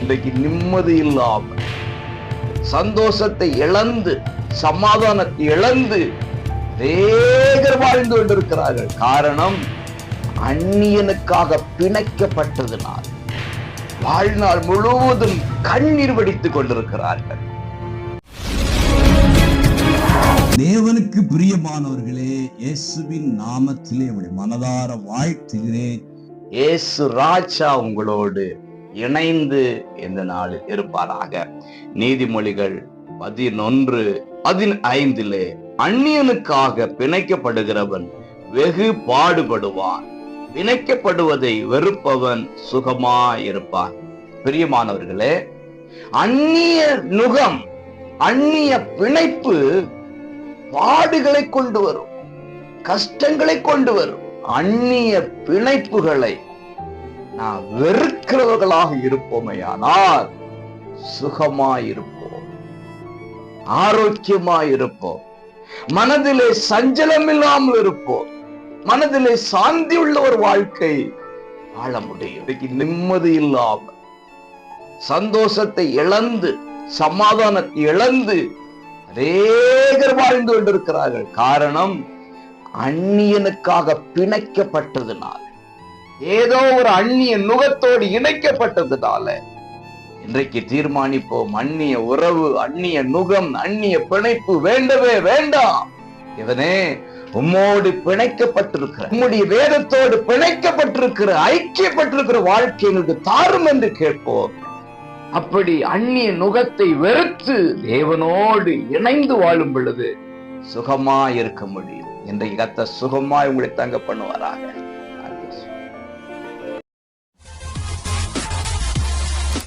இன்றைக்கு நிம்மதி இல்லாம, சந்தோஷத்தை இழந்து, சமாதானத்தை இழந்து வேகர் வாழ்ந்து கொண்டிருக்கிறார்கள். காரணம், அந்நியனுக்காக பிணைக்கப்பட்டதுனால் வாழ்நாள் முழுவதும் கண்ணீர் வடித்துக் கொண்டிருக்கிறார்கள். தேவனுக்கு பிரியமானவர்களே, இயேசுவின் நாமத்திலே உங்களை மனதார வாழ்த்துகிறேன். இயேசு ராஜா உங்களோடு இணைந்து இந்த நாளில் இருப்பாராக. நீதிமொழிகள் 11:15 அந்நியனுக்காக பிணைக்கப்படுகிறவன் வெகு பாடுபடுவான், பிணைக்கப்படுவதை வெறுப்பவன் சுகமாயிருப்பான். பிரியமானவர்களே, அந்நிய நுகம், அந்நிய பிணைப்பு பாடுகளை கொண்டு வரும், கஷ்டங்களை கொண்டு வரும். அந்நிய பிணைப்புகளை நாம் வெறுக்கிறவர்களாக இருப்போமையானால் சுகமாயிருப்போம், ஆரோக்கியமாயிருப்போம், மனதிலே சஞ்சலம் இல்லாமல் இருப்போம், மனதிலே சாந்தி உள்ள ஒரு வாழ்க்கை வாழ முடியும். இன்னைக்கு நிம்மதி இல்லாமல், சந்தோஷத்தை இழந்து, சமாதானத்தை இழந்து அநேகர் வாழ்ந்து கொண்டிருக்கிறார்கள். காரணம், அந்நியனுக்காக பிணைக்கப்பட்டதுனால, ஏதோ ஒரு அந்நிய நுகத்தோடு இணைக்கப்பட்டதுனால இன்றைக்கு தீர்மானிப்போம், அந்நிய உறவு, அந்நிய நுகம், அந்நிய பிணைப்பு வேண்டவே வேண்டாம். இவனே, உம்மோடு பிணைக்கப்பட்டிருக்கிற, உம்முடைய வேதத்தோடு பிணைக்கப்பட்டிருக்கிற, ஐக்கியப்பட்டிருக்கிற வாழ்க்கை எங்களுக்கு தாரும் என்று கேட்போம். அப்படி அந்நிய நுகத்தை வெறுத்து தேவனோடு இணைந்து வாழும் பொழுது சுகமாய் இருக்க முடியும். இன்றைக்கு கர்த்தர் சுகமாய் உங்களை தங்க பண்ணுவாராக.